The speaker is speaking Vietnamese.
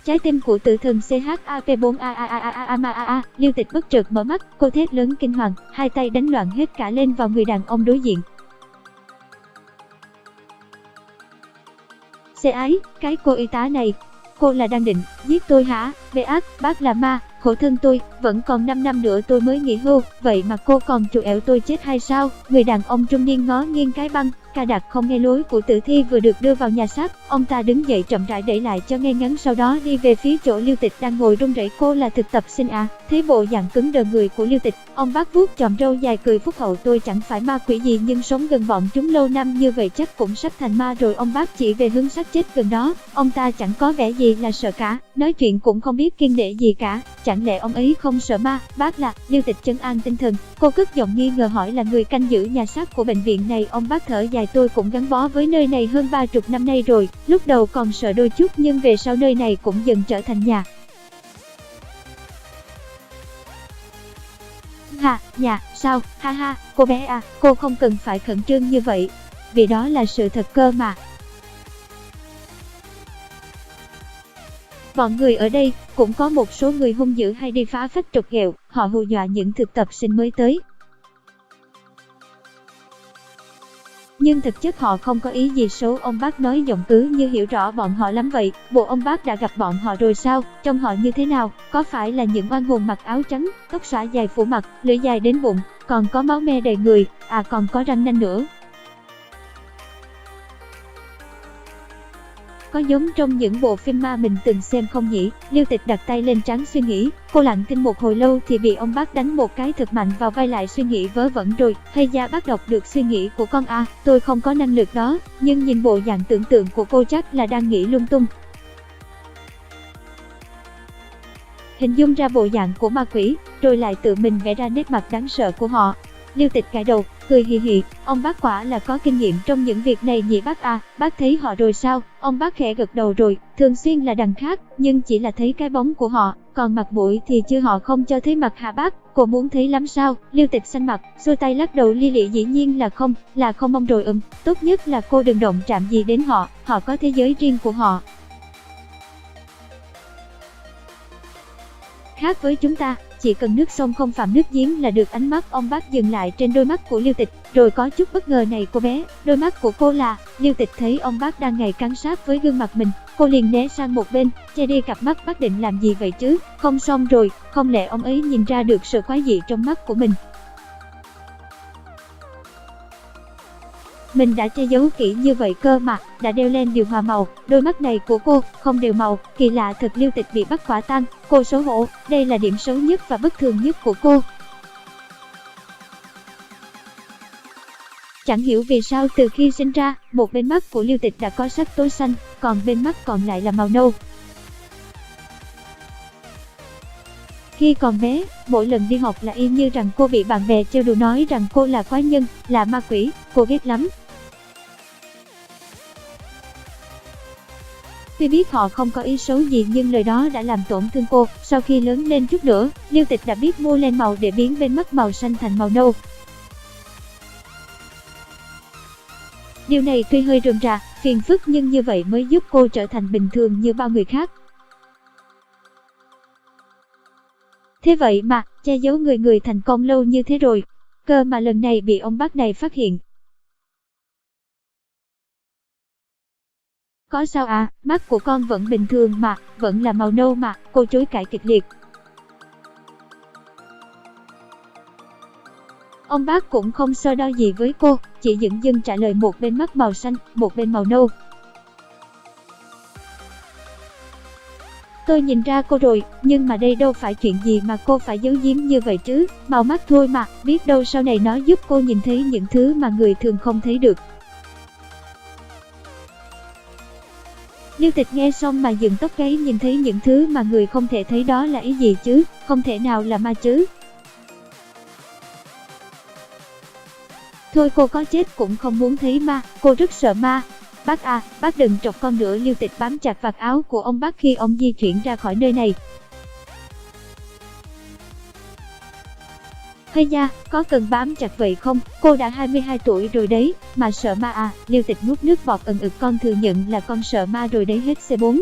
Trái tim của tử thần CHAP4AAAAAAA. Liêu Tịch bất chợt mở mắt, cô thét lớn kinh hoàng, hai tay đánh loạn hết cả lên vào người đàn ông đối diện. Xe ái, cái cô y tá này, cô là đang định giết tôi hả? Về ác, bác là ma, khổ thân tôi, vẫn còn 5 năm nữa tôi mới nghỉ hưu, vậy mà cô còn trù ẻo tôi chết hay sao? Người đàn ông trung niên ngó nghiêng cái băng, Ca Đạt không nghe lối của tử thi vừa được đưa vào nhà xác, ông ta đứng dậy chậm rãi đẩy lại cho ngay ngắn, sau đó đi về phía chỗ Liêu Tịch đang ngồi run rẩy. Cô là thực tập sinh à? Thấy bộ dạng cứng đờ người của Liêu Tịch, ông bác vuốt chòm râu dài cười phúc hậu, tôi chẳng phải ma quỷ gì nhưng sống gần bọn chúng lâu năm như vậy chắc cũng sắp thành ma rồi. Ông bác chỉ về hướng xác chết gần đó, ông ta chẳng có vẻ gì là sợ cả, nói chuyện cũng không biết kiêng nể gì cả, chẳng lẽ ông ấy không sợ ma? Bác là? Liêu Tịch trấn an tinh thần, cô cất giọng nghi ngờ hỏi, là người canh giữ nhà xác của bệnh viện này. Ông bác thở dài, tôi cũng gắn bó với nơi này hơn 30 năm nay rồi, lúc đầu còn sợ đôi chút nhưng về sau nơi này cũng dần trở thành nhà. Nhà, sao? Ha ha, cô bé à, cô không cần phải khẩn trương như vậy, vì đó là sự thật cơ mà. Bọn người ở đây cũng có một số người hung dữ hay đi phá phách trục ghẹo, họ hù dọa những thực tập sinh mới tới. Nhưng thực chất họ không có ý gì xấu. Ông bác nói giọng cứ như hiểu rõ bọn họ lắm vậy. Bộ ông bác đã gặp bọn họ rồi sao? Trông họ như thế nào? Có phải là những oan hồn mặc áo trắng, tóc xõa dài phủ mặt, lưỡi dài đến bụng, còn có máu me đầy người, à còn có răng nanh nữa. Có giống trong những bộ phim ma mình từng xem không nhỉ? Liêu Tịch đặt tay lên trán suy nghĩ, cô lặng thinh một hồi lâu thì bị ông bác đánh một cái thật mạnh vào vai, lại suy nghĩ vớ vẩn rồi. Hay da bác đọc được suy nghĩ của con à? Tôi không có năng lực đó, nhưng nhìn bộ dạng tưởng tượng của cô chắc là đang nghĩ lung tung. Hình dung ra bộ dạng của ma quỷ, rồi lại tự mình vẽ ra nét mặt đáng sợ của họ. Liêu Tịch gãi đầu, cười hì hì, ông bác quả là có kinh nghiệm trong những việc này nhỉ bác à? Bác thấy họ rồi sao? Ông bác khẽ gật đầu, rồi, thường xuyên là đằng khác, nhưng chỉ là thấy cái bóng của họ, còn mặt mũi thì chưa, họ không cho thấy mặt hả bác? Cô muốn thấy lắm sao? Liêu Tịch xanh mặt, xuôi tay lắc đầu li lị, dĩ nhiên là không mong rồi. Tốt nhất là cô đừng động chạm gì đến họ, họ có thế giới riêng của họ. Khác với chúng ta, chỉ cần nước sông không phạm nước giếng là được. Ánh mắt ông bác dừng lại trên đôi mắt của Liêu Tịch, rồi có chút bất ngờ, này cô bé, đôi mắt của cô là... Liêu Tịch thấy ông bác đang ngày càng sát với gương mặt mình, cô liền né sang một bên, che đi cặp mắt. Bác định làm gì vậy chứ? Không xong rồi, không lẽ ông ấy nhìn ra được sự quái dị trong mắt của mình? Mình đã che giấu kỹ như vậy cơ mà, đã đeo lên điều hòa màu, đôi mắt này của cô không đều màu, kỳ lạ thật. Liêu Tịch bị bắt quả tang, cô xấu hổ, đây là điểm xấu nhất và bất thường nhất của cô. Chẳng hiểu vì sao từ khi sinh ra, một bên mắt của Liêu Tịch đã có sắc tố xanh, còn bên mắt còn lại là màu nâu. Khi còn bé, mỗi lần đi học là y như rằng cô bị bạn bè trêu đùa nói rằng cô là quái nhân, là ma quỷ, cô ghét lắm. Tuy biết họ không có ý xấu gì nhưng lời đó đã làm tổn thương cô. Sau khi lớn lên chút nữa, Liêu Tịch đã biết mua len màu để biến bên mắt màu xanh thành màu nâu. Điều này tuy hơi rườm rà, phiền phức nhưng như vậy mới giúp cô trở thành bình thường như bao người khác. Thế vậy mà, che giấu người thành công lâu như thế rồi, cơ mà lần này bị ông bác này phát hiện. Có sao à, mắt của con vẫn bình thường mà, vẫn là màu nâu mà, cô chối cãi kịch liệt. Ông bác cũng không so đo gì với cô, chỉ dửng dưng trả lời, một bên mắt màu xanh, một bên màu nâu. Tôi nhìn ra cô rồi, nhưng mà đây đâu phải chuyện gì mà cô phải giấu giếm như vậy chứ, màu mắt thôi mà, biết đâu sau này nó giúp cô nhìn thấy những thứ mà người thường không thấy được. Liêu Tịch nghe xong mà dựng tóc gáy, nhìn thấy những thứ mà người không thể thấy đó là ý gì chứ, không thể nào là ma chứ. Thôi cô có chết cũng không muốn thấy ma, cô rất sợ ma. Bác à, bác đừng chọc con nữa. Liêu Tịch bám chặt vạt áo của ông bác khi ông di chuyển ra khỏi nơi này. Hay da, có cần bám chặt vậy không? Cô đã 22 tuổi rồi đấy, mà sợ ma à? Liêu Tịch nuốt nước bọt ừng ực, con thừa nhận là con sợ ma rồi đấy, hết C4.